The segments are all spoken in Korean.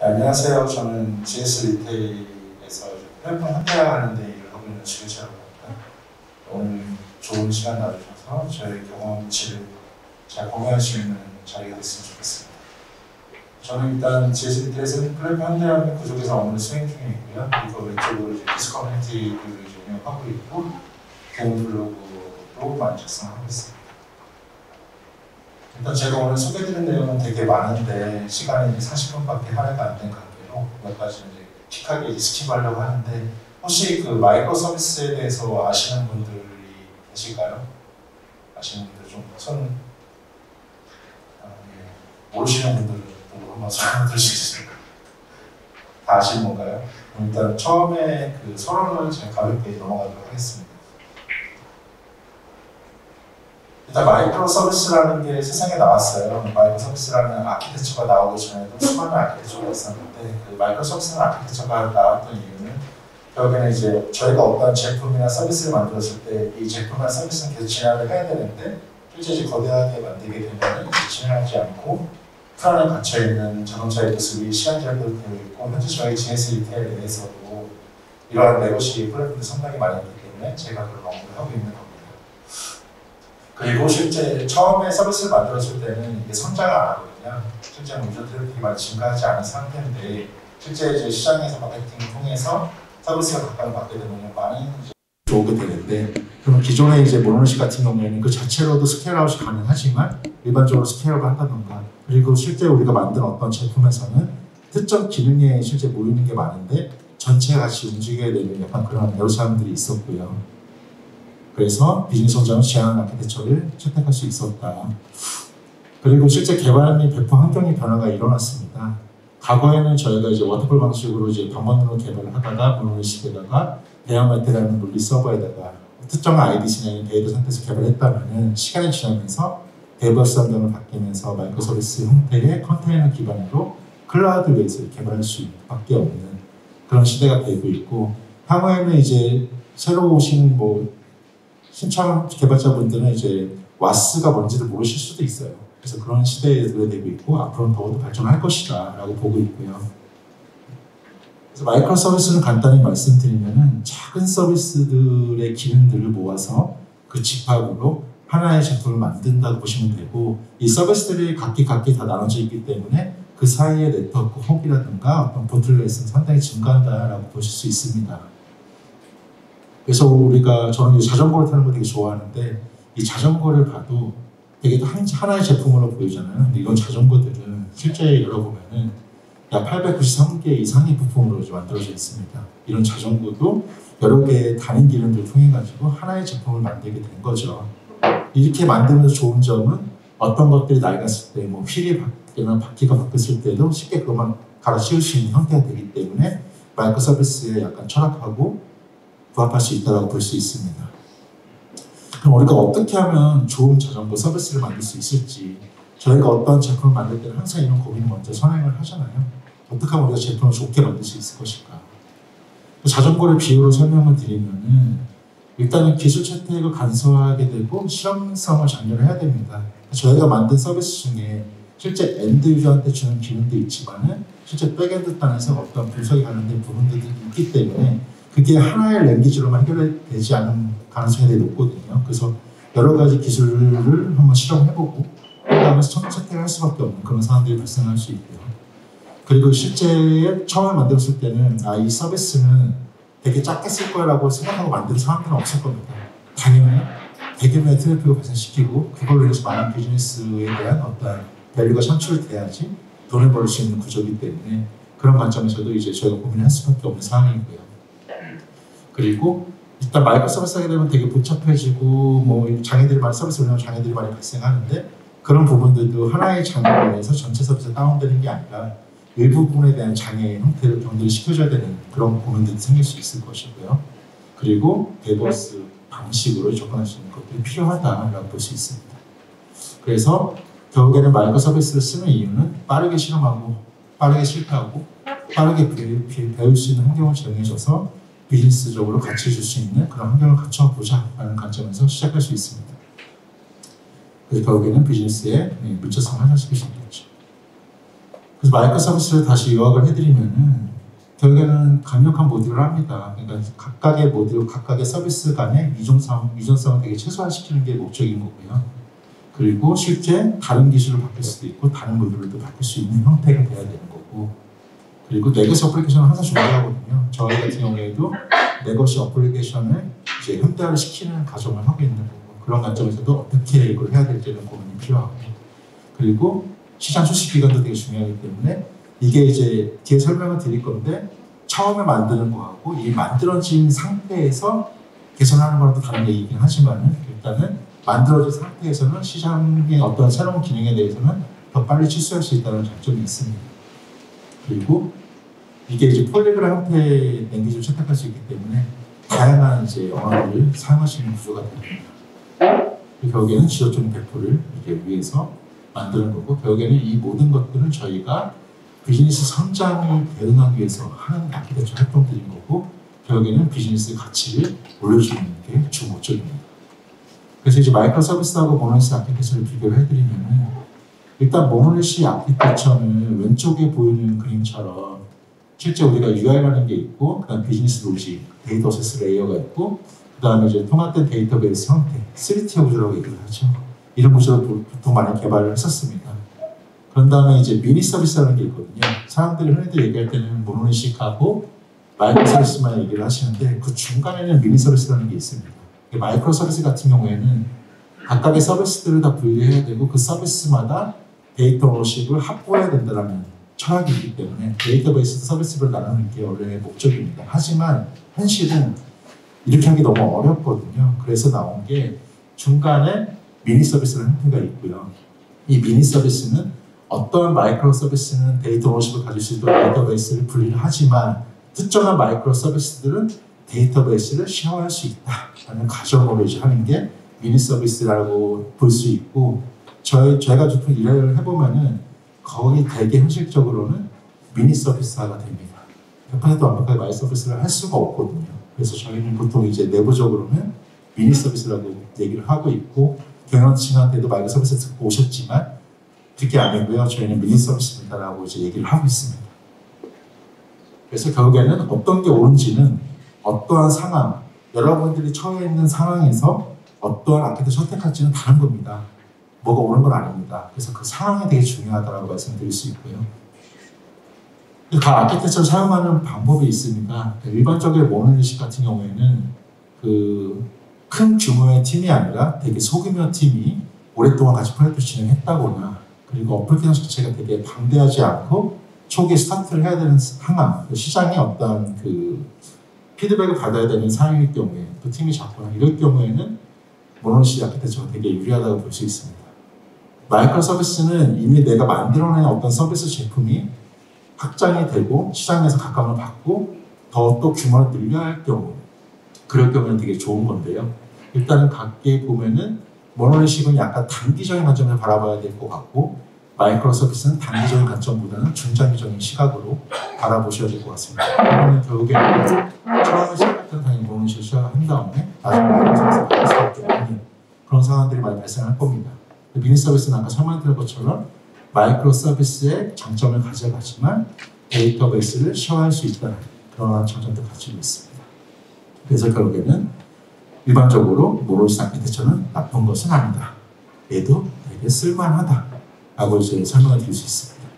안녕하세요. 저는 GS 리테일에서 플랫폼 현대화하는 데 일을 하고 있는 지혜자라고 합니다. 오늘 좋은 시간 나주셔서 저의 경험치를 잘 공유할 수 있는 자리가 됐으면 좋겠습니다. 저는 일단 GS 리테일에서는 플랫폼 현대화 구조에서 업무를 수행 중에 있고요. 그리고 왼쪽으로 이제 디스 커뮤니티를 운영하고 있고 개인 블로그로 많이 작성하고 있습니다. 일단 제가 오늘 소개드린 내용은 되게 많은데 시간이 40분밖에 할애가 안 된 관계로 몇 가지 이제 픽하게 스킵하려고 하는데 혹시 그 마이크로 서비스에 대해서 아시는 분들이 계실까요? 아시는 분들 좀 손 모르시는 분들도 한번 설명 드릴 수 있을까요? 다 아시는 건가요? 일단 처음에 그 서론을 제가 가볍게 넘어가도록 하겠습니다. 일단 마이크로 서비스라는 게 세상에 나왔어요. 마이크로 서비스라는 아키텍처가 나오기 전에도 수많은 아키텍처가 있었는데 그 마이크로 서비스라는 아키텍처가 나왔던 이유는 결국에는 이제 저희가 어떤 제품이나 서비스를 만들었을 때 이 제품이나 서비스는 계속 진화를 해야 되는데 실제 이제 거대하게 만들게 되면 진화하지 않고 풀안에 갇혀있는 자동차의 모습이 시간제한으로 되어 있고 현재 저희 GS 리테일에 대해서도 이러한 레거시 플랫폼이 상당히 많이 있기 때문에 제가 그런 업무를 하고 있는 겁니다. 그리고 실제 처음에 서비스를 만들었을 때는 이게 성장을 안 하거든요. 실제 유저 트래픽이 많이 증가하지 않은 상태인데 실제 이제 시장에서 마케팅을 통해서 서비스가 각각 받게 되면 많은 이제 오게 되는데 그러면 기존의 이제 모노식 같은 경우에는 그 자체로도 스케일아웃이 가능하지만 일반적으로 스케일업을 한다던가 그리고 실제 우리가 만든 어떤 제품에서는 특정 기능에 실제 모이는 게 많은데 전체가 같이 움직여야 되는 약간 그런 애로사항들이 있었고요. 그래서 비즈니스 성장을 제한하는 아키텍처를 채택할 수 있었다. 그리고 실제 개발 및 배포 환경의 변화가 일어났습니다. 과거에는 저희가 이제 워터풀 방식으로 이제 방문으로 개발을 하다가 모노리식에다가 대형마트라는 물리 서버에다가 특정 아이디 진영인 데이터 상태에서 개발했다면은 시간이 지나면서 데이버스 환경을 바뀌면서 마이크로 서비스 형태의 컨테이너 기반으로 클라우드 베이스를 개발할 수밖에 없는 그런 시대가 되고 있고 향후에는 이제 새로 오신 신청 개발자분들은 이제 와스가 뭔지를 모르실 수도 있어요. 그래서 그런 시대에 되고 있고 앞으로는 더욱더 발전할 것이다 라고 보고 있고요. 그래서 마이크로 서비스는 간단히 말씀드리면은 작은 서비스들의 기능들을 모아서 그 집합으로 하나의 제품을 만든다고 보시면 되고 이 서비스들이 각기 다 나눠져 있기 때문에 그 사이의 네트워크 혹이라든가 어떤 보틀넷은 상당히 증가한다라고 보실 수 있습니다. 그래서 저는 자전거를 타는 거 되게 좋아하는데 이 자전거를 봐도 되게 하나의 제품으로 보이잖아요. 근데 이런 자전거들은 실제 열어보면은 약 893개 이상의 부품으로 만들어져 있습니다. 이런 자전거도 여러 개의 단위 기능들을 통해 가지고 하나의 제품을 만들게 된 거죠. 이렇게 만들면서 좋은 점은 어떤 것들이 낡았을 때 휠이 바뀌거나 바퀴가 바뀌었을 때도 쉽게 그것만 갈아 씌울 수 있는 형태가 되기 때문에 마이크로 서비스에 약간 철학하고 부합할 수 있다고 볼 수 있습니다. 그럼 우리가 어떻게 하면 좋은 자전거 서비스를 만들 수 있을지 저희가 어떤 제품을 만들 때는 항상 이런 고민을 먼저 선행을 하잖아요. 어떻게 하면 우리가 제품을 좋게 만들 수 있을 것일까? 자전거를 비유로 설명을 드리면은 일단은 기술 채택을 간소화하게 되고 실험성을 장려해야 됩니다. 저희가 만든 서비스 중에 실제 엔드 유저한테 주는 기능도 있지만은 실제 백엔드 단에서 어떤 분석에 관련된 부분들이 있기 때문에 그게 하나의 랭귀지로만 해결되지 않은 가능성이 되게 높거든요. 그래서 여러 가지 기술을 한번 실험해보고 그다음에 채택할 수밖에 없는 그런 상황들이 발생할 수 있고요. 그리고 실제 처음에 만들었을 때는 이 서비스는 되게 작게 쓸 거라고 생각하고 만든 사람들은 없을 겁니다. 당연히 대규모의 트래픽을 발생시키고 그걸로 인해서 많은 비즈니스에 대한 어떤 밸류가 창출돼야지 돈을 벌 수 있는 구조이기 때문에 그런 관점에서도 이제 저희가 고민을 할 수밖에 없는 상황이고요. 그리고 일단 마이크로 서비스 하게 되면 되게 복잡해지고 서비스 운영 장애들이 많이 발생하는데 그런 부분들도 하나의 장애로 인해서 전체 서비스가 다운되는 게 아니라 일부분에 대한 장애 형태를 경도를 시켜줘야 되는 그런 고민들이 생길 수 있을 것이고요. 그리고 데이버스 방식으로 접근할 수 있는 것들이 필요하다라고 볼 수 있습니다. 그래서 결국에는 마이크로 서비스를 쓰는 이유는 빠르게 실험하고 빠르게 실패하고 빠르게 배울 수 있는 환경을 제공해줘서 비즈니스적으로 가치를 줄 수 있는 그런 환경을 갖춰보자라는 관점에서 시작할 수 있습니다. 그래서 결국에는 비즈니스의 밀접성을 하나씩 시키겠죠. 그래서 마이크로 서비스를 다시 요약을 해드리면은 결국에는 강력한 모듈을 합니다. 그러니까 각각의 모듈, 각각의 서비스 간의 유전성을 되게 최소화시키는 게 목적인 거고요. 그리고 실제 다른 기술을 바뀔 수도 있고 다른 모듈도 바뀔 수 있는 형태가 돼야 되는 거고, 그리고 레거시 어플리케이션은 항상 중요하거든요. 저희 같은 경우에도 레거시 어플리케이션을 이제 현대화를 시키는 과정을 하고 있는 거고, 그런 관점에서도 어떻게 이걸 해야 될지는 고민이 필요하고, 그리고 시장 출시 기간도 되게 중요하기 때문에 이게 이제 뒤에 설명을 드릴 건데, 처음에 만드는 거하고 이 만들어진 상태에서 개선하는 거랑 또 다른 얘기긴 하지만은, 일단은 만들어진 상태에서는 시장의 어떤 새로운 기능에 대해서는 더 빨리 취소할 수 있다는 장점이 있습니다. 그리고 이게 이제 폴리그램 형태의 랭귀지를 채택할 수 있기 때문에 다양한 이제 언어를 사용할 수 있는 구조가 됩니다. 결국에는 지속적인 배포를 이렇게 위해서 만드는 거고, 결국에는 이 모든 것들은 저희가 비즈니스 성장을 대응하기 위해서 하는 아키텍처 활동들인 거고, 결국에는 비즈니스 가치를 올려주는 게 주 목적입니다. 그래서 이제 마이크로 서비스하고 모노리스 아키텍처를 비교를 해드리면은, 일단 모노리스 아키텍처는 왼쪽에 보이는 그림처럼 실제 우리가 UI라는 게 있고, 그다음 비즈니스 로직, 데이터 어세스 레이어가 있고, 그다음에 이제 통합된 데이터베이스 형태, 3티어 구조라고 얘기를 하죠. 이런 구조를 보통 많이 개발을 했었습니다. 그런 다음에 이제 미니 서비스라는 게 있거든요. 사람들이 흔히들 얘기할 때는 모노리식하고 마이크로 서비스만 얘기를 하시는데, 그 중간에는 미니 서비스라는 게 있습니다. 마이크로 서비스 같은 경우에는 각각의 서비스들을 다 분리해야 되고, 그 서비스마다 데이터 오너십을 확보해야 된다는 철학이 있기 때문에 데이터베이스 서비스를 나누는 게 원래 목적입니다. 하지만 현실은 이렇게 하기 너무 어렵거든요. 그래서 나온 게 중간에 미니 서비스라는 형태가 있고요. 이 미니 서비스는 어떤 마이크로 서비스는 데이터 오너십을 가질 수 있도록 데이터베이스를 분리를 하지만, 특정한 마이크로 서비스들은 데이터베이스를 쉐어할 수 있다라는 가정으로 이제 하는 게 미니 서비스라고 볼 수 있고, 저희가 보통 일을 해보면은 거의 대개 현실적으로는 미니 서비스화가 됩니다. 100% 완벽하게 마이 서비스를 할 수가 없거든요. 그래서 저희는 보통 이제 내부적으로는 미니 서비스라고 얘기를 하고 있고, 경영층한테도 마이크로 서비스 듣고 오셨지만 그게 아니고요. 저희는 미니 서비스입니다라고 이제 얘기를 하고 있습니다. 그래서 결국에는 어떤 게 옳은지는 어떠한 상황, 여러분들이 처해 있는 상황에서 어떠한 아키텍처를 선택할지는 다른 겁니다. 뭐가 옳은 건 아닙니다. 그래서 그 상황이 되게 중요하다고 말씀드릴 수 있고요. 각 아키텍처를 사용하는 방법이 있습니다. 일반적인 모노리식 같은 경우에는 그 큰 규모의 팀이 아니라 되게 소규모 팀이 오랫동안 같이 프로젝트를 진행했다거나, 그리고 어플리케이션 자체가 되게 방대하지 않고 초기에 스타트를 해야 되는 상황, 시장에 어떤 그 피드백을 받아야 되는 상황일 경우에, 또 팀이 작거나 이럴 경우에는 모노리식 아키텍처가 되게 유리하다고 볼 수 있습니다. 마이크로 서비스는 이미 내가 만들어낸 어떤 서비스 제품이 확장이 되고 시장에서 각광을 받고 더 또 규모를 늘려야 할 경우, 그럴 경우는 되게 좋은 건데요. 일단은 각기 보면은 모노리식은 약간 단기적인 관점에서 바라봐야 될 것 같고, 마이크로 서비스는 단기적인 관점보다는 중장기적인 시각으로 바라보셔야 될 것 같습니다. 그러면 결국에는 처음에 시작할 때는 당연히 모노리식을 시작한 다음에 나중에 마이크로 서비스를 받을 수밖에 없는 그런 상황들이 많이 발생할 겁니다. 미니 서비스는 아까 설명드린 것처럼 마이크로 서비스의 장점을 가져가지만 데이터베이스를 쉐어할 수 있다는 그런 장점도 가지고 있습니다. 그래서 결국에는 일반적으로 모노리식 아키텍처는 나쁜 것은 아니다. 얘도 되게 쓸만하다라고 이제 설명을 드릴 수 있습니다.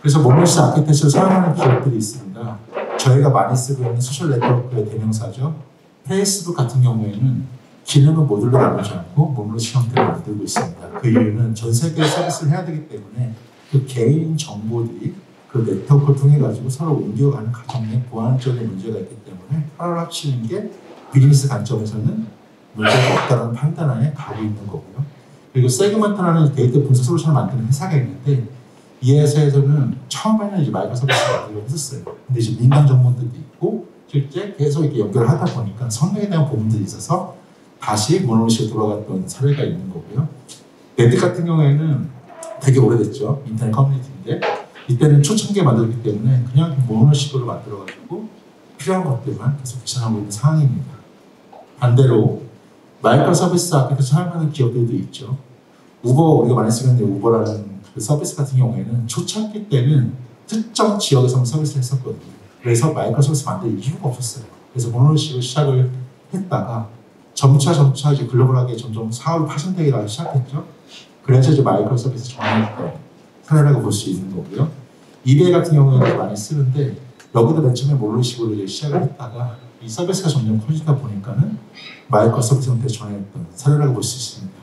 그래서 모노리식 아키텍처를 사용하는 기업들이 있습니다. 저희가 많이 쓰고 있는 소셜 네트워크의 대명사죠. 페이스북 같은 경우에는 기능은 모듈로 나누지 않고 모노리식 형태를 만들고 있습니다. 그 이유는 전 세계에 서비스를 해야 되기 때문에 그 개인 정보들이 그 네트워크를 통해 가지고 서로 옮겨가는 과정에 보안적인 문제가 있기 때문에 하나를 합치는 게 비즈니스 관점에서는 문제가 없다는 판단하에 가고 있는 거고요. 그리고 세그먼트라는 데이터 분석 솔루션을 만드는 회사가 있는데, 이 회사에서는 처음에는 이제 마이크로 서비스를 만들려고 했었어요. 근데 이제 민간 전문들도 있고 실제 계속 이렇게 연결을 하다 보니까 성능에 대한 부분들이 있어서 다시 모노리식으로 돌아갔던 사례가 있는 거고요. 레딧 같은 경우에는 되게 오래됐죠. 인터넷 커뮤니티인데 이때는 초창기에 만들었기 때문에 그냥 모노리식으로 만들어가지고 필요한 것들만 계속 개선하고 있는 상황입니다. 반대로 마이크로 서비스 아키텍처 사용하는 기업들도 있죠. 우버, 우리가 많이 쓰는 우버라는 그 서비스 같은 경우에는 초창기 때는 특정 지역에서만 서비스를 했었거든요. 그래서 마이크로 서비스 만들 이유가 없었어요. 그래서 모노리식으로 시작을 했다가 점차 이제 글로벌하게 점점 사업이 파생되기 시작했죠. 그래서 이제 마이크로 서비스 전환했던 사례라고 볼 수 있는 거고요. 이베이 같은 경우에는 많이 쓰는데 여기도 맨 처음에 모노리식으로 이제 시작을 했다가 이 서비스가 점점 커지다 보니까는 마이크로 서비스 형태로 전환했던 사례라고 볼 수 있습니다.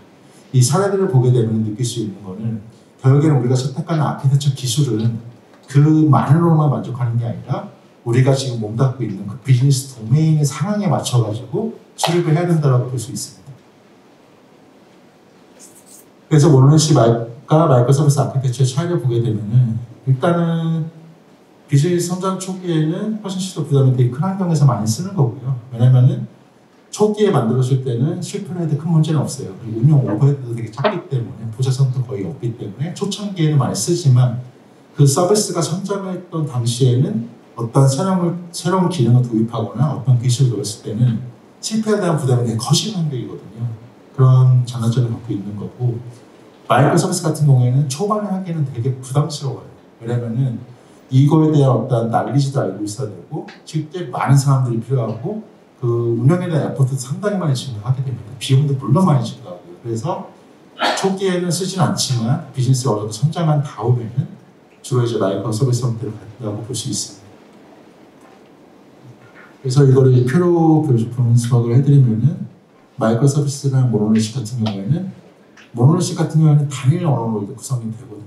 이 사례들을 보게 되면 느낄 수 있는 거는 결국에는 우리가 선택하는 아키텍처 기술은 그만으로만 만족하는 게 아니라 우리가 지금 몸담고 있는 그 비즈니스 도메인의 상황에 맞춰가지고 수립을 해야 된다고 볼 수 있습니다. 그래서 모노리식과 마이크로 서비스 아키텍처의 차이를 보게 되면은 일단은 비즈니스 성장 초기에는 훨씬 시도 부담이 되게 큰 환경에서 많이 쓰는 거고요. 왜냐면은 초기에 만들었을 때는 실패를 해도 큰 문제는 없어요. 그리고 운영 오버헤드도 되게 작기 때문에 부자성도 거의 없기 때문에 초창기에는 많이 쓰지만 그 서비스가 선점했던 당시에는 어떤 새로운 기능을 도입하거나 어떤 기술을 넣었을 때는 실패에 대한 부담이 되게 커지는 환경이거든요. 그런 장단점을 갖고 있는 거고 마이크로 서비스 같은 경우에는 초반에 하기에는 되게 부담스러워요. 왜냐면은 이거에 대한 어떤 난리지도 알고 있어야 되고 실제 많은 사람들이 필요하고 그 운영에 대한 에포트도 상당히 많이 증가하게 됩니다. 비용도 물론 많이 증가하고요. 그래서 초기에는 쓰지는 않지만 비즈니스가 어느 정도 성장한 다음에는 주로 이제 마이크로 서비스 형태로 간다고 볼 수 있습니다. 그래서 이거를 표로 분석을 해드리면은 마이크로 서비스랑 모노리식 같은 경우에는 모노리식 같은 경우에는 단일 언어로 구성이 되거든요.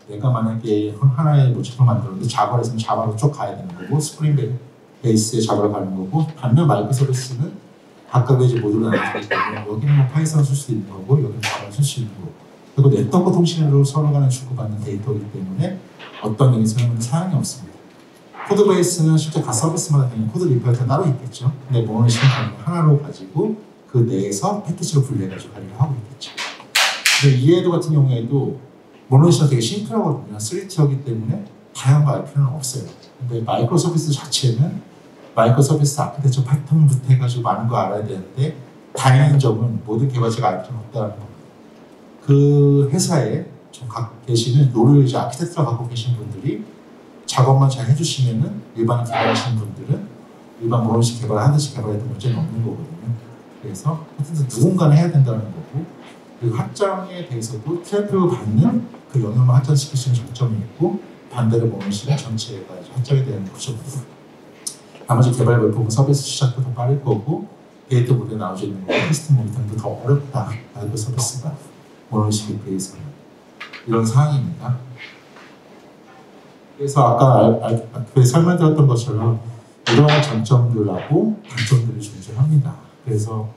내가 만약에 하나의 모집을 만들었는데 자바를 했으면 자바로 쭉 가야 되는 거고 스프링 베이스에 자바로 가는 거고 반면 마이크로 서비스는 각각의 이제 모듈을 나눠서 때문에 여기는 뭐 파이썬을 쓸 수 있는 거고 여기는 자바를 쓸 수 있는 거고 그리고 네트워크 통신으로 서로 간에 주고받는 데이터이기 때문에 어떤 얘기에서는 사양이 없습니다. 코드 베이스는 실제 각 서비스마다 그냥 코드 리퍼가 따로 있겠죠. 근데 모노리식은 하나로 가지고 그 내에서 패키지로 분리해가지고 관리를 하고 있겠죠. 근데 이해도 같은 경우에도 모노리식은 되게 심플하거든요. 3티어이기 때문에 다양한 거 알 필요는 없어요. 근데 마이크로 서비스 자체는 마이크로 서비스 아키텍처 패턴부터 해가지고 많은 거 알아야 되는데 다행인 점은 모든 개발자가 알 필요는 없다는 겁니다. 그 회사에 좀 계시는 노를 이제 아키텍처 갖고 계신 분들이 작업만 잘 해주시면은 일반 개발하시는 분들은 일반 모노리식 개발하듯이 개발해도 문제는 없는 거거든요. 그래서 하여튼 누군가는 해야 된다는 거고 그리고 확장에 대해서도 TLP를 받는 그 영역만 확장시킬 수 있는 장점이 있고 반대로 모노리식은 전체가 확장에 대한 구조고 나머지 개발 물품 서비스 시작도 더 빠를 거고 데이터 모델 나오지 있는 거 테스트 모니터링도 더 어렵다 라이브 서비스가 모노리식에 비해서는 이런 상황입니다. 그래서 아까 앞에 설명드렸던 것처럼 이러한 장점들하고 단점들이 존재합니다. 그래서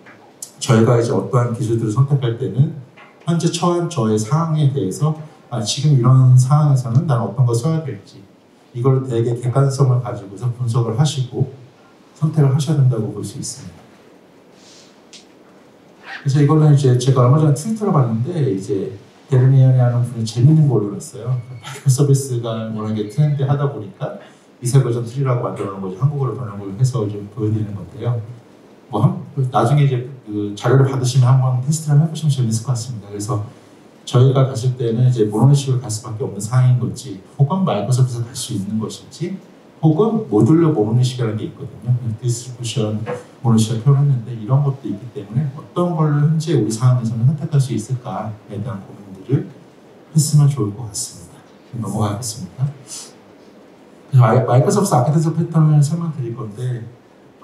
저희가 이제 어떠한 기술들을 선택할 때는 현재 처한 저의 상황에 대해서 지금 이런 상황에서는 나는 어떤 걸 써야 될지 이걸 되게 객관성을 가지고서 분석을 하시고 선택을 하셔야 된다고 볼 수 있습니다. 그래서 이거는 이제 제가 얼마 전에 트위터를 봤는데 이제 데르니안이라는 분이 재밌는 걸 올렸어요. 마이크로 서비스가 워낙에 트렌드 하다 보니까 이세 버전 3라고 만들어 놓은 거지 한국어로 번역을 해서 좀 보여드리는 건데요. 나중에 이제 그 자료를 받으시면 한번 테스트를 한번 해보시면 재밌을 것 같습니다. 그래서 저희가 갔을 때는 이제 모노리식을 갈 수밖에 없는 상황인 건지 혹은 마이크로 서비스를 갈 수 있는 것인지 혹은 모듈러 모노리식이라는 게 있거든요. 디스트리뷰션 모노리식을 표현했는데 이런 것도 있기 때문에 어떤 걸 현재 우리 상황에서는 선택할 수 있을까에 대한 고민들을 했으면 좋을 것 같습니다. 넘어가겠습니다. 마이크로 서비스 아키텍처 패턴을 설명드릴 건데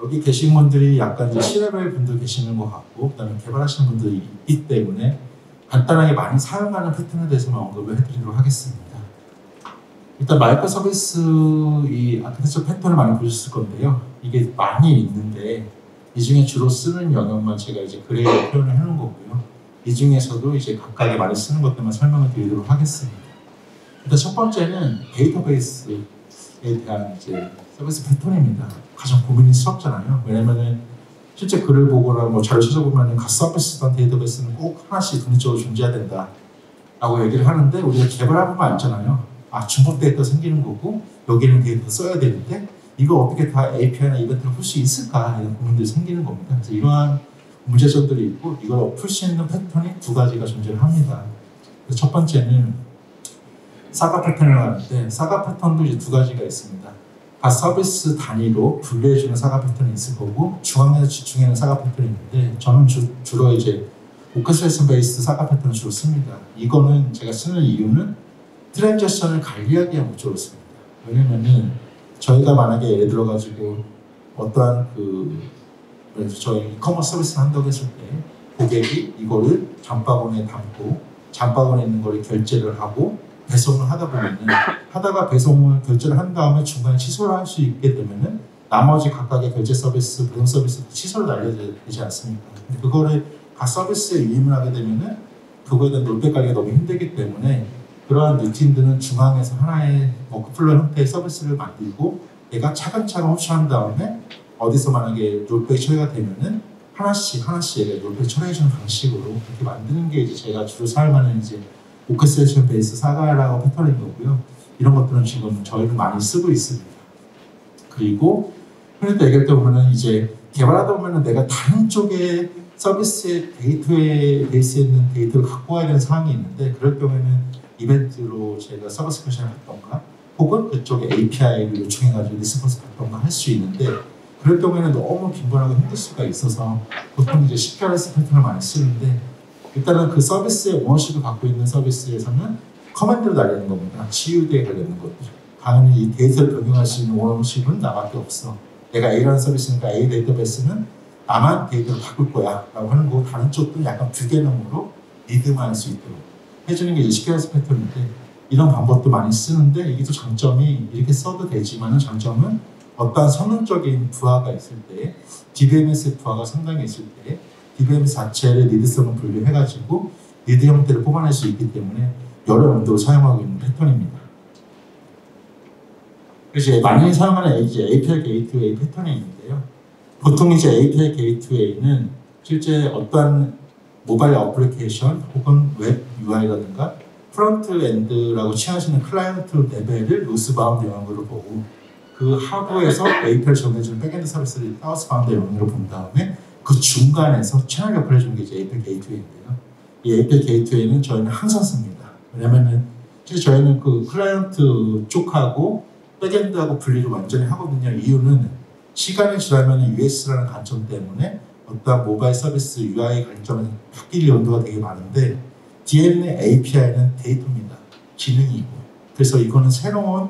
여기 계신 분들이 약간 이제 C레벨 분들 계시는 것 같고 그다음에 개발하시는 분들이 있기 때문에 간단하게 많이 사용하는 패턴에 대해서만 언급을 해드리도록 하겠습니다. 일단 마이크로 서비스 이 아키텍처 패턴을 많이 보셨을 건데요. 이게 많이 있는데 이 중에 주로 쓰는 영역만 제가 이제 그래로 표현을 해놓은 거고요. 이 중에서도 이제 각각이 많이 쓰는 것들만 설명을 드리도록 하겠습니다. 일단 첫 번째는 데이터베이스에 대한 이제 서비스 패턴입니다. 가장 고민스럽잖아요. 왜냐면은 실제 글을 보거나 뭐 자료 찾아보면은 각 서비스든 데이터베이스는 꼭 하나씩 독립적으로 존재해야 된다 라고 얘기를 하는데 우리가 개발해보면 알잖아요. 중복 데이터 생기는 거고 여기는 데이터 써야 되는데 이거 어떻게 다 API나 이벤트를 풀 수 있을까 이런 고민들이 생기는 겁니다. 그래서 이러한 문제점들이 있고 이걸 풀 수 있는 패턴이 두 가지가 존재를 합니다. 그래서 첫 번째는 사가 패턴을 하는데 사가 패턴도 이제 두 가지가 있습니다. 각 서비스 단위로 분류해주는 사가 패턴이 있을 거고 중앙에서 지중해는 사가 패턴이 있는데 저는 주로 이제 오케스트레이션 베이스 사가 패턴을 주로 씁니다. 이거는 제가 쓰는 이유는 트랜지션을 관리하기 위한 목적으로 씁니다. 왜냐면은 저희가 만약에 예를 들어가지고 어떠한 저희 이커머스 서비스를 한다고 했을 때 고객이 이거를 장바구니에 담고 장바구니에 있는 거를 결제를 하고 배송을 하다 보면은 하다가 배송을 결제를 한 다음에 중간에 취소를 할 수 있게 되면은 나머지 각각의 결제 서비스, 배송 서비스 취소를 날려야 되지 않습니까? 근데 그거를 각 서비스에 위임을 하게 되면은 그거에 대한 롤백 관리가 너무 힘들기 때문에 그러한 루틴들은 중앙에서 하나의 워크플로우 형태의 서비스를 만들고 얘가 차근차근 호출한 다음에 어디서 만약에 롤백이 처리가 되면은 하나씩 롤백 처리해주는 방식으로 그렇게 만드는 게 이제 제가 주로 사용하는 이제 오케스트레이션 베이스 사가라고 패턴인 거고요. 이런 것들은 지금 저희는 많이 쓰고 있습니다. 그리고 흔히도 얘기할 때 보면은 이제 개발하다 보면은 내가 다른 쪽의 서비스의 데이터에 베이스에 있는 데이터를 갖고 와야 되는 상황이 있는데 그럴 경우에는 이벤트로 제가 서비스 퀘션을 했던가 혹은 그쪽에 API를 요청해가지고 리스폰스 받던가 할 수 있는데 그럴 경우에는 너무 빈번하고 힘들 수가 있어서 보통 이제 CPRS 패턴을 많이 쓰는데 일단은 그 서비스의 오너십을 갖고 있는 서비스에서는 커맨드를 날리는 겁니다. CUD에 걸리는 거죠. 당연히 이 데이터를 변경할 수 있는 오너십은 나밖에 없어. 내가 A라는 서비스니까 A 데이터베이스는 나만 데이터를 바꿀 거야 라고 하는 거고 다른 쪽도 약간 부개념으로 리드만 할 수 있도록 해주는 게 CPRS 패턴인데 이런 방법도 많이 쓰는데 이게 또 장점이 이렇게 써도 되지만 장점은 어떠한 성능적인 부하가 있을 때 DBMS 부하가 상당히 있을 때 DBMS 자체를 리드성을 분류해가지고 리드 형태를 뽑아낼 수 있기 때문에 여러 용도로 사용하고 있는 패턴입니다. 그래서 많이 사용하는 이제 API 게이트웨이 패턴이 있는데요. 보통 이제 API 게이트웨이는 실제 어떠한 모바일 어플리케이션 혹은 웹 UI라든가 프론트 엔드라고 칭하시는 클라이언트 레벨을 로스 바운드 영역으로 보고 그 하부에서 API를 전해주는 백엔드 서비스를 하우스 바운드 영역으로 본 다음에 그 중간에서 채널 역할을 해주는 게 이제 API 게이트웨이인데요. 이 API 게이트웨이는 저희는 항상 씁니다. 왜냐면은 실제 저희는 그 클라이언트 쪽하고 백엔드하고 분리를 완전히 하거든요. 이유는 시간이 지나면 US라는 관점 때문에 어떤 모바일 서비스 UI 관점은 바뀔 연도가 되게 많은데 DM의 API는 데이터입니다. 기능이고 그래서 이거는 새로운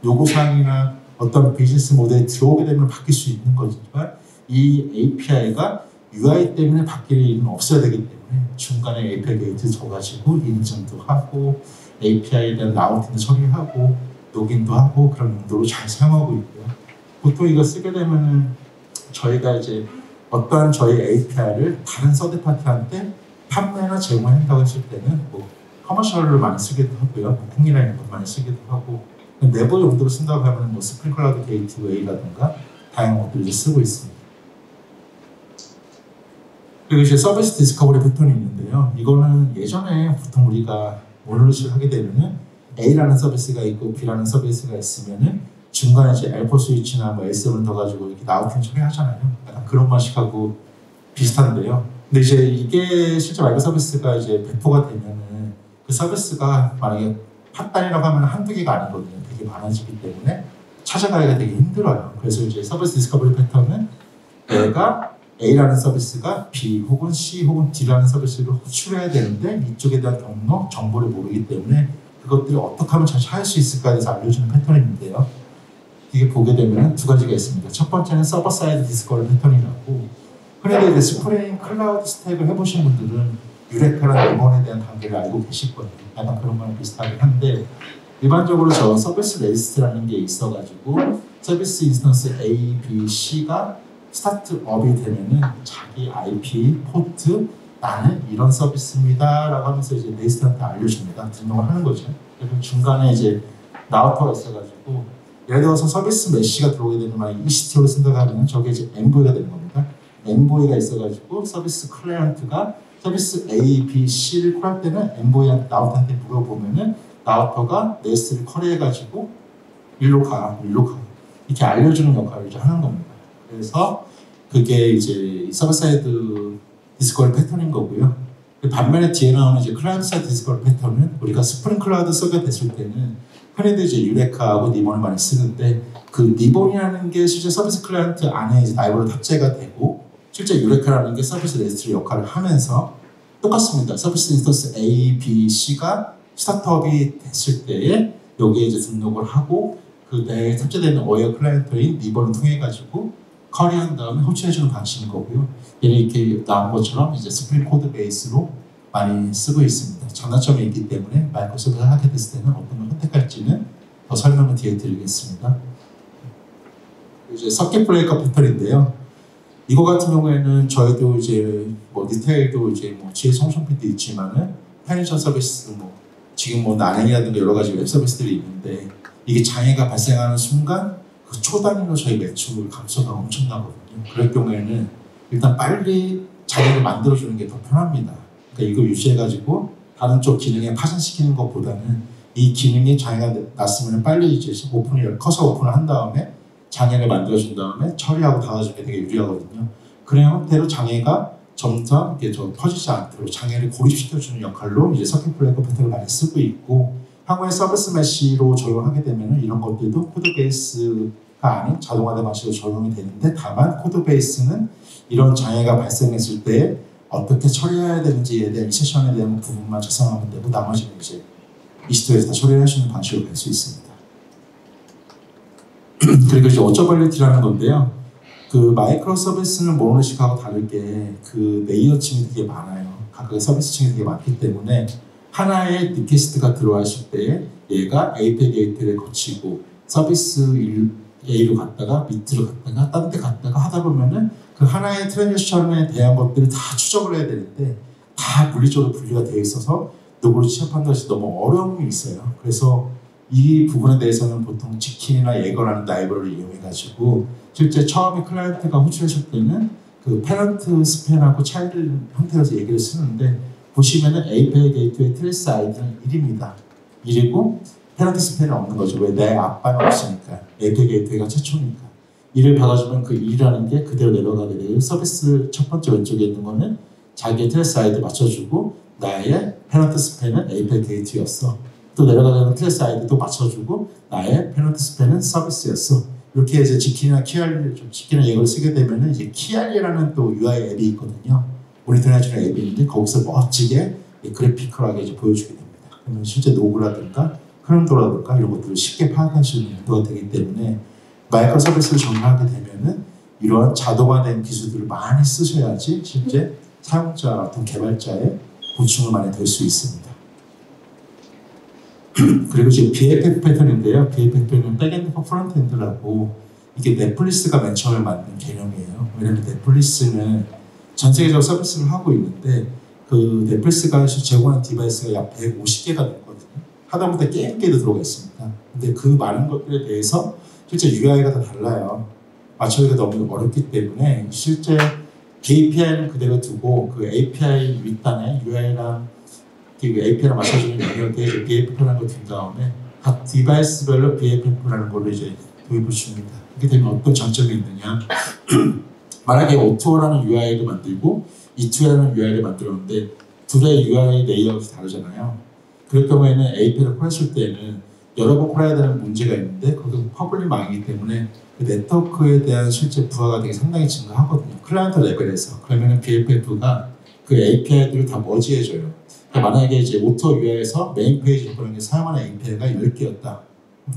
요구사항이나 어떤 비즈니스 모델이 들어오게 되면 바뀔 수 있는 거지만 이 API가 UI 때문에 바뀔 일은 없어야 되기 때문에 중간에 API 게이트 줘가지고 인증도 하고 API에 대한 라우팅도 처리하고 로긴도 하고 그런 용도로 잘 사용하고 있고요. 보통 이거 쓰게 되면은 저희가 이제 어떠한 저희 API를 다른 서드파티한테 판매나 제공한다고 했을 때는 뭐 커머셜을 많이 쓰기도 하고요. 뭐 콩이라는 것 많이 쓰기도 하고 내부 용도로 쓴다고 하면 뭐 스프링클라우드 게이트웨이라든가 다양한 것들을 쓰고 있습니다. 그리고 이제 서비스 디스커버리 패턴이 있는데요. 이거는 예전에 보통 우리가 모노리스를 하게 되면은 A라는 서비스가 있고 B라는 서비스가 있으면은 중간에 이제 L4 스위치나 뭐 L7을 넣어가지고 이렇게 라우팅 처리하잖아요. 약간 그런 방식하고 비슷한데요. 근데 이제 이게 실제 마이크로 서비스가 이제 배포가 되면은 그 서비스가 만약에 팟단이라고 하면 한두 개가 아니거든요. 되게 많아지기 때문에 찾아가기가 되게 힘들어요. 그래서 이제 서비스 디스커버리 패턴은 내가 A라는 서비스가 B 혹은 C 혹은 D라는 서비스를 호출해야 되는데 이쪽에 대한 경로, 정보를 모르기 때문에 그것들을 어떻게 하면 잘 찾을 수 있을까에 대해서 알려주는 패턴인데요. 이게 보게 되면 두 가지가 있습니다. 첫 번째는 서버 사이드 디스커버리 패턴이라고 그런데 이제 스프링 클라우드 스택을 해보신 분들은 유레카랑 리본에 대한 관계를 알고 계실 거예요. 약간 그런 거랑 비슷하긴 한데 일반적으로 저 서비스 레지스트라는 게 있어가지고 서비스 인스턴스 A, B, C가 스타트업이 되면은 자기 IP, 포트, 나는 이런 서비스입니다 라고 하면서 이제 레지스트한테 알려줍니다. 등록을 하는 거죠. 그리고 중간에 이제 라우터가 있어가지고 예를 들어서 서비스 메시가 들어오게 되면 만약 EC2를 쓴다고 하면 저게 이제 엔보이가 되는 겁니다. 엔보이가 있어가지고 서비스 클라이언트가 서비스 A, B, C를 콜할 때는 엔보이한테 라우터한테 물어보면은 라우터가 레지스트를 쿼리해가지고 일로 가 이렇게 알려주는 역할을 이제 하는 겁니다. 그래서 그게 이제 서버 사이드 디스커버리 패턴인 거고요. 반면에 뒤에 나오는 이제 클라이언트 사이드 디스커버리 패턴은 우리가 스프링 클라우드 쓰게 됐을 때는 흔히들 이제 유레카하고 니본을 많이 쓰는데 그 니본이라는 게 실제 서비스 클라이언트 안에 이제 라이브러리 탑재가 되고 실제 유레카라는 게 서비스 레지스트리 역할을 하면서 똑같습니다. 서비스 인스턴스 A, B, C가 스타트업이 됐을 때에 여기에 이제 등록을 하고 그 내에 탑재되는 어웨어 클라이언트인 니본을 통해 가지고 커리한 다음에 호출해주는 방식인 거고요. 얘는 이렇게 나온 것처럼 이제 스프링 코드 베이스로 많이 쓰고 있습니다. 장단점이 있기 때문에 마이크로소프트를 하게 됐을 때는 어떤 걸 선택할지는 더 설명을 뒤에 드리겠습니다. 이제 서킷 브레이커 패턴인데요. 이거 같은 경우에는 저희도 이제 뭐 디테일도 이제 뭐 GS 홍성P도 있지만은 파이낸셜 서비스 뭐 지금 뭐 나냉이라든가 여러 가지 웹 서비스들이 있는데 이게 장애가 발생하는 순간 그 초단위로 저희 매출 감소가 엄청나거든요. 그럴 경우에는 일단 빨리 장애를 만들어주는 게 더 편합니다. 그러니까 이거 유지해가지고 다른 쪽 기능에 파생시키는 것보다는 이 기능이 장애가 났으면 빨리 이제 커서 오픈을 한 다음에 장애를 만들어준 다음에 처리하고 닫아주는 게 되게 유리하거든요. 그런 형태로 장애가 점점 이렇게 좀 퍼지지 않도록 장애를 고립시켜주는 역할로 이제 서킷 브레이커 패턴을 많이 쓰고 있고 향후에 서비스 메시로 적용하게 되면 이런 것들도 코드 베이스가 아닌 자동화된 방식으로 적용이 되는데 다만 코드 베이스는 이런 장애가 발생했을 때 어떻게 처리해야 되는지에 대한 세션에 대한 부분만 작성하면 되고 나머지는 이제 이스토에서 다 처리를 해주는 방식으로 갈 수 있습니다. 그리고 이제 어쩌벌리티라는 건데요. 그 마이크로 서비스는 모노리식하고 다르게 그 레이어층이 되게 많아요. 각각의 서비스층이 되게 많기 때문에 하나의 리퀘스트가 들어왔을 때 얘가 API 게이트를 거치고 서비스 A로 갔다가 밑으로 갔다가 딴 데 갔다가 하다 보면은 그 하나의 트랜지션에 대한 것들을 다 추적을 해야 되는데 다 물리적으로 분리가 되어 있어서 누구를 취업하는 것이 너무 어려움이 있어요. 그래서 이 부분에 대해서는 보통 지킨이나 예거라는 라이브러리를 이용해가지고 실제 처음에 클라이언트가 호출했을 때는 그 패런트 스팬하고 차일드 형태로 얘기를 쓰는데 보시면은 API 게이트웨이 트레이스 아이디는 1입니다. 1이고 패런트 스팬은 없는 거죠. 왜? 내 아빠는 없으니까. API 게이트웨이가 최초니까. 1을 박아주면 그 1이라는 게 그대로 내려가게 되고 서비스 첫 번째 왼쪽에 있는 거는 자기의 트레이스 아이디 맞춰주고 나의 패런트 스팬은 API 게이트였어. 또 내려가면 트레이스 아이디도 맞춰주고 나의 패런트 스팬은 서비스였어. 이렇게 이제 지킨이나 키알리, 지킨이나 예거를 쓰게 되면은 이제 키알리라는 또 UI 앱이 있거든요. 모니터링해주는 앱이 있는데 거기서 멋지게 그래피컬하게 이제 보여주게 됩니다. 그러면 실제 로그라든가 크롬도라든가 이런 것들을 쉽게 파악할 수 있는 용도가 되기 때문에 마이크로 서비스를 적용하게 되면은 이러한 자동화된 기술들을 많이 쓰셔야지 실제 사용자, 어떤 개발자의 보충을 많이 될 수 있습니다. 그리고 지금 BFF 패턴인데요. BFF 패턴은 백엔드와 프론트엔드라고 이게 넷플릭스가 맨 처음에 만든 개념이에요. 왜냐면 넷플릭스는 전 세계적으로 서비스를 하고 있는데 그 넷플릭스가 제공하는 디바이스가 약 150개가 됐거든요. 하다못해 게임기도 들어가 있습니다. 근데 그 많은 것들에 대해서 실제 UI가 다 달라요. 맞추기가 너무 어렵기 때문에 실제 API는 그대로 두고 그 API 윗단에 UI랑 그 API를 맞춰주는 영역에 BFF라는 걸 둔 다음에 각 디바이스별로 BFF라는 걸로 이제 도입을 줍니다. 이렇게 되면 어떤 장점이 있느냐? 만약에 O2라는 UI를 만들고 E2라는 UI를 만들었는데 둘의 UI 레이아웃이 다르잖아요. 그럴 경우에는 API를 콜했을 때는 여러 번 콜해야 되는 문제가 있는데 그것도 퍼블릭 망이기 때문에 그 네트워크에 대한 실제 부하가 되게 상당히 증가하거든요. 클라이언트 레벨에서. 그러면은 BFF가 그 API들을 다 머지해줘요. 그러니까 만약에 이제 오토 UI에서 메인 페이지 그런 게 사용하는 API가 10개였다.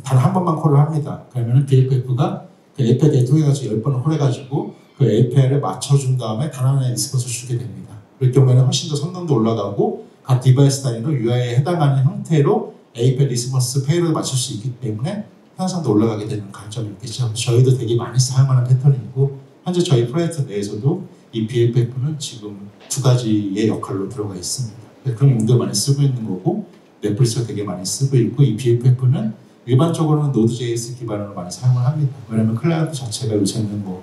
단 한 번만 콜을 합니다. 그러면은 BFF가 그 API 통해가지고 10번을 콜해가지고 그 API를 맞춰준 다음에 단 하나의 리스폰스를 주게 됩니다. 그럴 경우에는 훨씬 더 성능도 올라가고 각 디바이스 단위로 UI에 해당하는 형태로 API 리스폰스 페이로드 맞출 수 있기 때문에 편의성도 올라가게 되는 강점이 있겠죠. 저희도 되게 많이 사용하는 패턴이고 현재 저희 프로젝트 내에서도 이 BFF는 지금 두 가지의 역할로 들어가 있습니다. 그런 용도를 많이 쓰고 있는 거고 넷플릭스가 되게 많이 쓰고 있고 이 BFF는 일반적으로는 Node.js 기반으로 많이 사용을 합니다. 왜냐하면 클라이언트 자체가 요새는 뭐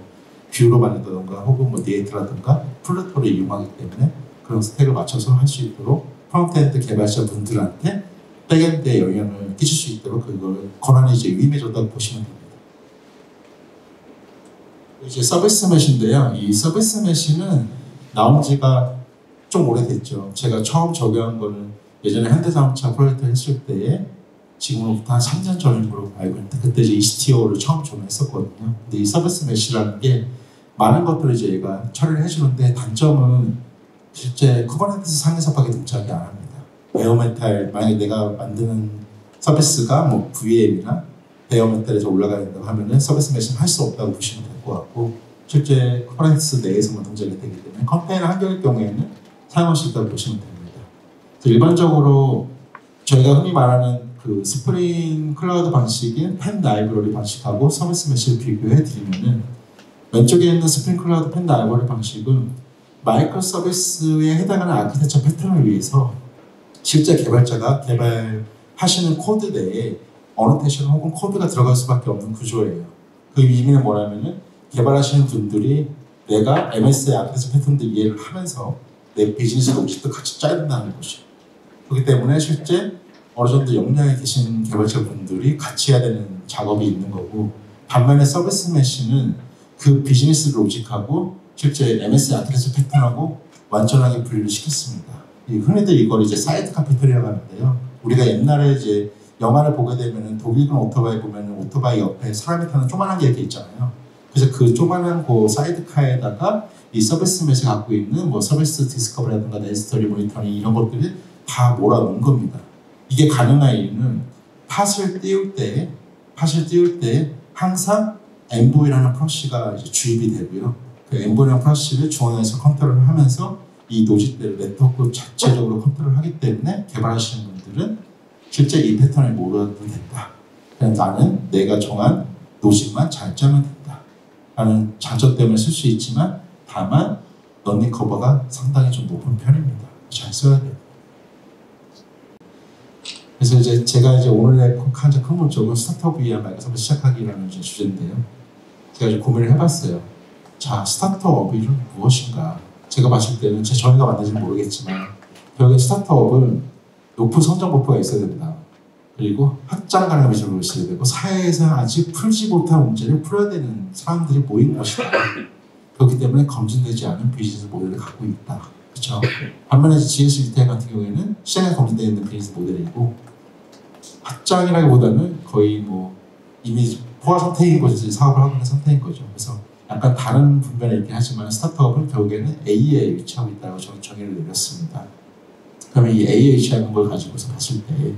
뷰로 만든다던가 혹은 뭐 니에이트라든가 플루토를 이용하기 때문에 그런 스택을 맞춰서 할 수 있도록 프론트엔드 개발자 분들한테 백엔드에 영향을 끼칠 수 있도록 그걸 권한이 이제 위임해줬다고 보시면 됩니다. 이제 서비스 메시인데요. 이 서비스 메시는 나온 지가 좀 오래됐죠. 제가 처음 적용한 거는 예전에 현대자동차 프로젝트 했을 때에 지금으로부터 한 3년 전으로 알고 있는데 그때 이제 ECTO를 처음 적용했었거든요. 근데 이 서비스 메시라는 게 많은 것들을 이제 얘가 처리를 해주는데 단점은 실제 쿠버네티스 상에서밖에 동작이 안 합니다. 베어메탈 만약에 내가 만드는 서비스가 뭐 VM이나 베어메탈에서 올라가야 된다고 하면은 서비스 메시는 할 수 없다고 보시면 될 것 같고 실제 쿠버네티스 내에서만 동작이 되기 때문에 컨테이너 한결의 경우에는 사용할 수 있다고 보시면 됩니다. 일반적으로 저희가 흔히 말하는 그 스프링 클라우드 방식인 펜 라이브러리 방식하고 서비스 메시를 비교해 드리면은 왼쪽에 있는 스프링 클라우드 펜 라이브러리 방식은 마이크로 서비스에 해당하는 아키텍처 패턴을 위해서 실제 개발자가 개발하시는 코드 내에 어노테이션 혹은 코드가 들어갈 수밖에 없는 구조예요. 그 의미는 뭐냐면은 개발하시는 분들이 내가 MS의 아키텍처 패턴들 이해를 하면서 내 비즈니스 로직도 같이 짜야 된다는 것이죠. 그렇기 때문에 실제 어느 정도 역량에 계신 개발자분들이 같이 해야 되는 작업이 있는 거고 반면에 서비스 메시는 그 비즈니스 로직하고 실제 MS 아키텍처 패턴하고 완전하게 분리를 시켰습니다. 흔히들 이걸 이제 사이드카 패턴이라고 하는데요. 우리가 옛날에 이제 영화를 보게 되면은 독일군 오토바이 보면은 오토바이 옆에 사람이 타는 조그만한 게 이렇게 있잖아요. 그래서 그 조그만한 그 사이드카에다가 이 서비스 메시 갖고 있는 뭐 서비스 디스커버리라든가 네스터리 모니터링 이런 것들이 다 몰아놓은 겁니다. 이게 가능한 이유는 팟을 띄울 때 항상 엔보이라는 프러쉬가 이제 주입이 되고요. 그 엔보이라는 프러쉬를 중앙에서 컨트롤을 하면서 이 노직들을 네트워크 자체적으로 컨트롤을 하기 때문에 개발하시는 분들은 실제 이 패턴을 몰아도 된다. 그냥 나는 내가 정한 노직만 잘 짜면 된다. 라는 장점 때문에 쓸 수 있지만 다만 런닝 커버가 상당히 좀 높은 편입니다. 잘 써야 돼요. 그래서 이제 제가 이제 오늘의 큰 목적은 스타트업 위한 마이크로소프트 시작하기라는 이제 주제인데요. 제가 이제 고민을 해봤어요. 자, 스타트업이 무엇인가? 제가 봤을 때는 저희가 만든지는 모르겠지만 결국에 스타트업은 높은 성장 목표가 있어야 된다. 그리고 확장 가능한 비전을 있어야 되고 사회에서 아직 풀지 못한 문제를 풀어야 되는 사람들이 모인 것이다. 그렇기 때문에 검증되지 않은 비즈니스 모델을 갖고 있다. 그렇죠? 반면에 GS 리테일 같은 경우에는 시장에 검증되어 있는 비즈니스 모델이고 확장이라기보다는 거의 뭐 이미 포화 상태인 것에서 사업을 하고 있는 상태인 거죠. 그래서 약간 다른 분면에 있긴 하지만 스타트업은 결국에는 A에 위치하고 있다고 저는 정의를 내렸습니다. 그러면 이 A에 위치하는 걸 가지고서 봤을 때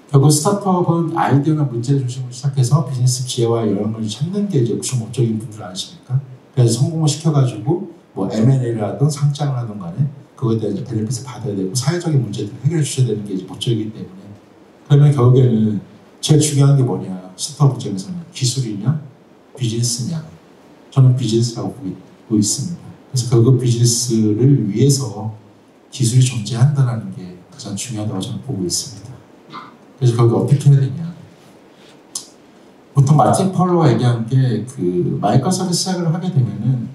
결국 스타트업은 아이디어나 문제를 중심으로 시작해서 비즈니스 기회와 영향을 찾는 게 이제 주 목적인 분들 아니십니까? 그래서 성공을 시켜가지고 뭐 M&A를 하든 상장을 하든 간에 그거에 대한 베네핏을 받아야 되고 사회적인 문제들을 해결해 주셔야 되는 게 이제 목적이기 때문에 그러면 결국에는 제일 중요한 게 뭐냐 스타트업 입장에서는 기술이냐 비즈니스냐 저는 비즈니스라고 보고 있습니다. 그래서 결국 비즈니스를 위해서 기술이 존재한다는 게 가장 중요하다고 저는 보고 있습니다. 그래서 결국 어떻게 해야 되냐 보통 마틴 펄러가 얘기한 게 그 마이크로 서비스 시작을 하게 되면은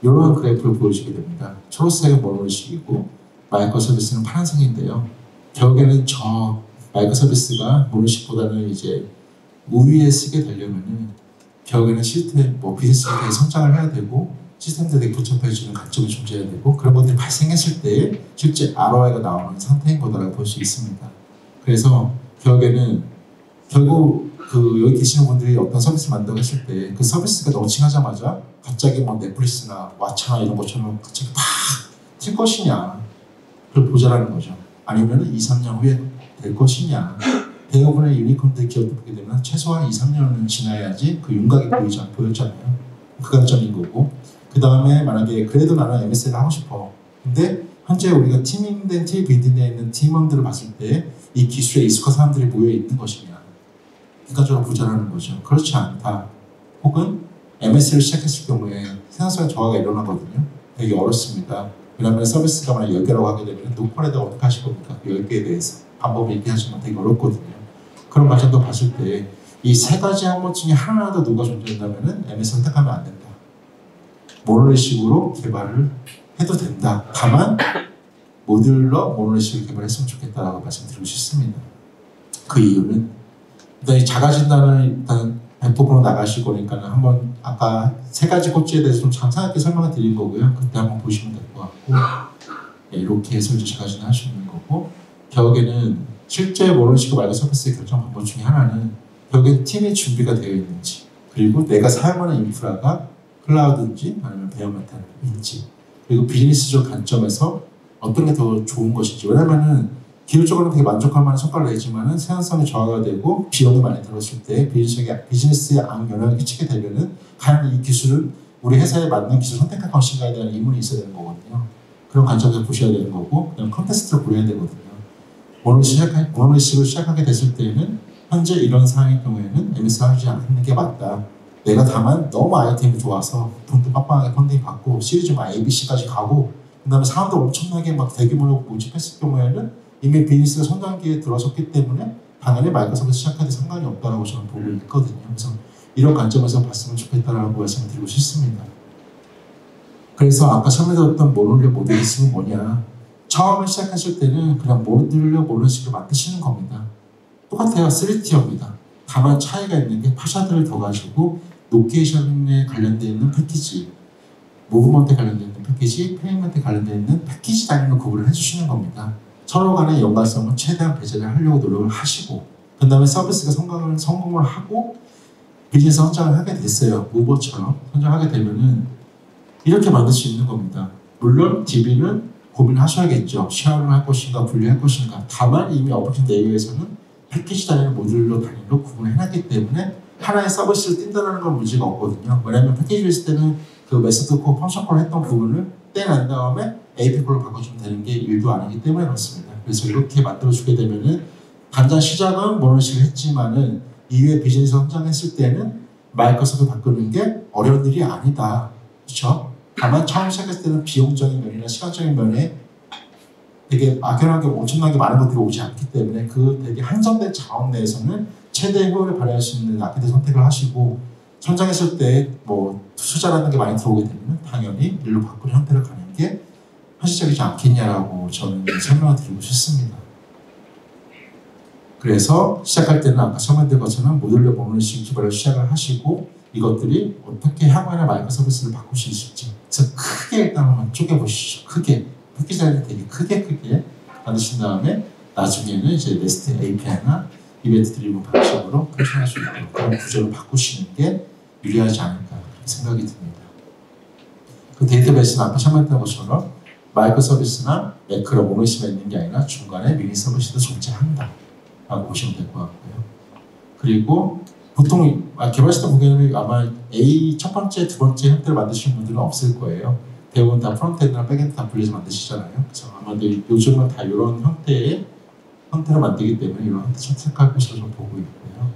이런 그래프를 보여주게 됩니다. 초록색은 모노리식이고 마이크로 서비스는 파란색인데요. 결국에는 저 마이크로 서비스가 모노리식보다는 이제 우위에 쓰게 되려면은 결국에는 시스템, 뭐 비즈니스 시스템이 성장을 해야 되고 시스템들이 복잡해지는 관점이 존재해야 되고 그런 것들이 발생했을 때 실제 ROI가 나오는 상태인 거다라고 볼 수 있습니다. 그래서 결국 그 여기 계시는 분들이 어떤 서비스 만든다고 했을 때 그 서비스가 런칭하자마자 갑자기 뭐 넷플릭스나 왓챠나 이런 것처럼 갑자기 팍 튈 것이냐 그걸 보자라는 거죠. 아니면 2, 3년 후에 될 것이냐 대부분의 유니콘들 기업들 보게 되면 최소한 2, 3년은 지나야지 그 윤곽이 보였잖아요. 그 관점인 거고 그 다음에 만약에 그래도 나는 MS를 하고 싶어. 근데 현재 우리가 팀인된 팀, 빌딩되어 있는 팀원들을 봤을 때 이 기술에 익숙한 사람들이 모여 있는 것이냐 인간적으로 부자라는 거죠. 그렇지 않다. 혹은 MS를 시작했을 경우에 생산성의 저하가 일어나거든요. 되게 어렵습니다. 왜냐하면 서비스가 만약 10개라고 하게 되면 노컬에다가 어떻게 하실 겁니까? 10개에 대해서 방법을 얘기하시면 되게 어렵거든요. 그런 과정도 봤을 때 이 세 가지 항목 중에 하나라도 누가 존재한다면 MS 선택하면 안 된다. 모노리식으로 개발을 해도 된다. 다만 모듈러 모노리식을 개발했으면 좋겠다라고 말씀드리고 싶습니다. 그 이유는 일단 자가진단을 일단 100% 나가실 거니까는 한번 아까 세 가지 코치에 대해서 좀 상세하게 설명을 드린 거고요. 그때 한번 보시면 될 것 같고 이렇게 해서 이제 제가 할 수 있는 거고, 결국에는 실제 모노리식과 마이크로 서비스의 결정 방법 중에 하나는 결국엔 팀의 준비가 되어 있는지, 그리고 내가 사용하는 인프라가 클라우드인지 아니면 베어메탈인지, 그리고 비즈니스적 관점에서 어떤 게 더 좋은 것인지. 왜냐면은 기술적으로는 되게 만족할 만한 성과를 내지만은 생산성이 저하가 되고 비용이 많이 들었을 때 비즈니스에 악영향을 끼치게 되면은 과연 이 기술은 우리 회사에 맞는 기술 선택할 것인가에 대한 의문이 있어야 되는 거거든요. 그런 관점에서 보셔야 되는 거고, 그다음 컨텍스트를 보여야 되거든요. 모노리식을 시작하게 됐을 때에는 현재 이런 상황의 경우에는 MS 하지 않는 게 맞다. 내가 다만 너무 아이템이 좋아서 돈도 빡빡하게 펀딩 받고 시리즈 A, B, C까지 가고, 그 다음에 사람들 엄청나게 막 대규모로 모집했을 경우에는 이미 비즈니스가 성장기에 들어섰기 때문에 당연히 마이크로소프트 시작해도 상관이 없다고 저는 보고 있거든요. 그래서 이런 관점에서 봤으면 좋겠다라고 말씀을 드리고 싶습니다. 그래서 아까 처음에 들었던 모노리얼 모델리즘은 뭐냐? 처음에 시작하실 때는 그냥 모노리얼 모델리즘을 만드시는 겁니다. 똑같아요. 3티어입니다. 다만 차이가 있는 게 파샤드를 더 가지고 로케이션에 관련되어 있는 패키지, 무브먼트에 관련되어 있는 패키지, 페이먼트에 관련되어 있는 패키지 단위로 구분을 해주시는 겁니다. 서로 간의 연관성을 최대한 배제를 하려고 노력을 하시고, 그 다음에 서비스가 성공을 하고 비즈니스 성장을 하게 됐어요. 우버처럼 성장하게 되면은 이렇게 만들 수 있는 겁니다. 물론 DB는 고민하셔야겠죠. 쉐어를 할 것인가 분리할 것인가. 다만 이미 어플리케이션 내부에서는 패키지 단위로 모듈로 단위로 구분을 해놨기 때문에 하나의 서비스를 띈다는 건 문제가 없거든요. 왜냐하면 패키지를 했을 때는 그 메소드 콜, 펑션 콜 했던 부분을 떼난 다음에 API 콜로 바꿔주면 되는 게 일도 아니기 때문에 그렇습니다. 그래서 이렇게 만들어주게 되면은 당장 시작은 모노리식을 했지만은 이후에 비즈니스 성장했을 때는 마이크로소프트 바꾸는 게 어려운 일이 아니다. 그렇죠? 다만 처음 시작했을 때는 비용적인 면이나 시간적인 면에 되게 막연하게 엄청나게 많은 것들이 오지 않기 때문에 그 되게 한정된 자원 내에서는 최대의 효율을 발휘할 수 있는 아키텍트 선택을 하시고, 성장했을 때 뭐 투자라는 게 많이 들어오게 되면 당연히 일로 바꾸는 형태를 가는 게 현실적이지 않겠냐라고 저는 설명을 드리고 싶습니다. 그래서 시작할 때는 아까 설명드린 것처럼 모듈러 모노리식 기반을 시작을 하시고 이것들이 어떻게 향후에는 마이크로 서비스를 바꿀 수 있을지, 그래서 크게 일단 한번 쪼개보시죠. 크게 패키지를 되게 크게 만드신 다음에 나중에는 이제 REST API나 이벤트 드리븐 방식으로 표현할 수 있도록 그런 구조를 바꾸시는 게 유리하지 않을까 생각이 듭니다. 그 데이터베이스는 아까 설명했던 것처럼 마이크로 서비스나 매크로 모노리식만 있는 게 아니라 중간에 미니 서비스도 존재한다 라고 보시면 될 것 같고요. 그리고 보통 개발자 보기에는 아마 A 첫 번째, 두 번째 형태를 만드시는 분들은 없을 거예요. 대부분 다 프론트엔드나 백엔드 다 분리해서 만드시잖아요. 그래서 아마도 요즘은 다 이런 형태를 만들기 때문에 이런 형태 선택할 것으로 좀 보고 있고요.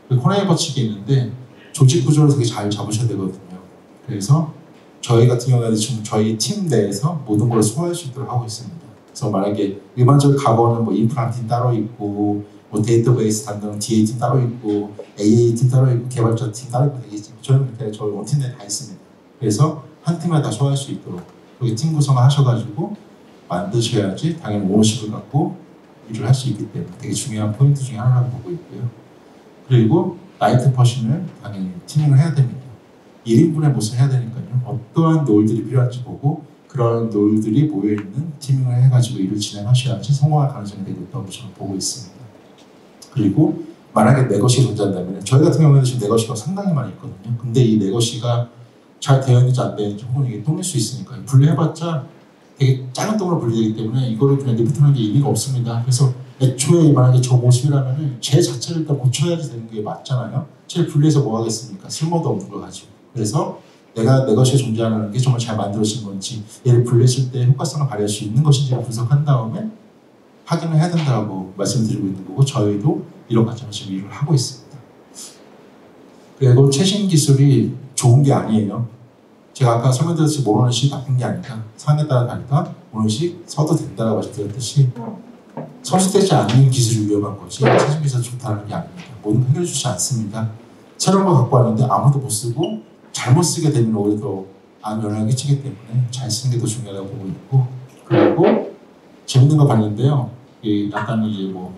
그 코네일 법칙이 있는데 조직 구조를 되게 잘 잡으셔야 되거든요. 그래서 저희 같은 경우에는 지금 저희 팀 내에서 모든 걸 소화할 수 있도록 하고 있습니다. 그래서 만약에 일반적으로 과거는 뭐 인프라 팀 따로 있고, 뭐 데이터베이스 담당 DA 팀 따로 있고, AA 팀 따로 있고, 개발자 팀 따로 있고 되겠지. 저는 그렇게 저희 원팀 내에 다 있습니다. 그래서 한 팀에 다 소화할 수 있도록 그렇게 팀 구성을 하셔가지고 만드셔야지 당연히 오너십을 갖고 일을 할 수 있기 때문에 되게 중요한 포인트 중에 하나라고 보고 있고요. 그리고 나이트 퍼신을 당연히 티밍을 해야 됩니다. 1인분의 몫을 해야 되니까요. 어떠한 롤들이 필요한지 보고 그런 롤들이 모여있는 티밍을 해가지고 일을 진행하셔야지 성공할 가능성이 되게 높다고 저는 보고 있습니다. 그리고 만약에 네거시가 존재한다면 저희 같은 경우에는 지금 네거시가 상당히 많이 있거든요. 근데 이 네거시가 잘 되어 있는지 안 되어 있는지 혹은 이게 똥일 수 있으니까요. 분리해봤자 되게 작은 똥으로 분리되기 때문에 이거를 그냥 리피트하는 게 의미가 없습니다. 그래서 애초에 만약에 저 모습이라면은 제 자체를 일단 고쳐야지 되는 게 맞잖아요. 쟤를 분리해서 뭐 하겠습니까? 쓸모도 없는 걸 가지고. 그래서 내가 내 것이 존재하는 게 정말 잘 만들어진 건지, 얘를 분리했을 때 효과성을 발휘할 수 있는 것인지를 분석한 다음에 확인을 해야 된다고 말씀드리고 있는 거고, 저희도 이런 관점에서 지금 일을 하고 있습니다. 그리고 최신 기술이 좋은 게 아니에요. 제가 아까 설명드렸듯이 모노리식 나쁜 게 아니다. 상황에 따라 다르다. 모노리식 써도 된다고 말씀드렸듯이 선수되지 않는 기술이 위험한 거지 최신 기술이 좋다는 게 아닙니다. 모든 거 해결해 주지 않습니다. 새로운 거 갖고 왔는데 아무도 못 쓰고 잘못 쓰게 되면 오히려 더 안 영향을 끼치기 때문에 잘 쓰는 게 더 중요하다고 보고 있고, 그리고 재밌는 거 봤는데요. 약간 이제 뭐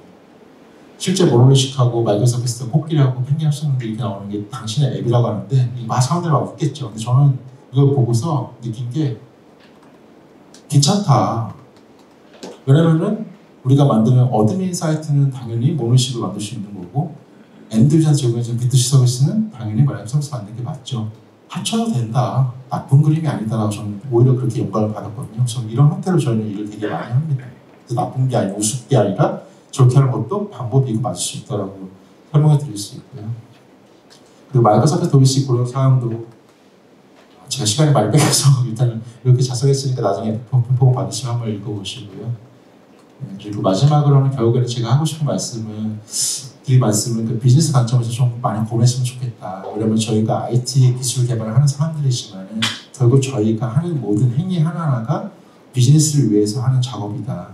실제 모노리식하고 마이크로서비스 코끼리하고 펭귄 합쳤는데 이렇게 나오는 게 당신의 앱이라고 하는데 사람들이 막 웃겠죠. 근데 저는 이걸 보고서 느낀 게 괜찮다. 왜냐면은 우리가 만드는 어드민 사이트는 당연히 모노식으로 만들 수 있는 거고 엔드 유저한테 제공해주는 B2C 서비스는 당연히 마이크로 서비스 만드는 게 맞죠. 합쳐도 된다. 나쁜 그림이 아니다라고 저는 오히려 그렇게 영감을 받았거든요. 그래서 이런 형태로 저희는 일을 되게 많이 합니다. 그래서 나쁜 게 아니고 우습게 아니라 저렇게 하는 것도 방법이고 맞을 수 있다라고 설명해 드릴 수 있고요. 그리고 마이크로소프트 도비시 고려 사항도 제가 시간이 많이 뺏겨서 일단 이렇게 작성했으니까 나중에 분포 받으시면 한번 읽어보시고요. 그리고 마지막으로는 결국에는 제가 하고 싶은 말씀은 그 비즈니스 관점에서 좀 많이 고민했으면 좋겠다. 왜냐면 저희가 IT 기술 개발을 하는 사람들이지만 결국 저희가 하는 모든 행위 하나하나가 비즈니스를 위해서 하는 작업이다.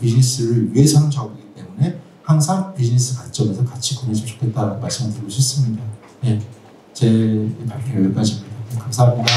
비즈니스를 위해서 하는 작업이기 때문에 항상 비즈니스 관점에서 같이 고민했으면 좋겠다라는 말씀을 드리고 싶습니다. 예, 제 발표 여기까지입니다. 감사합니다.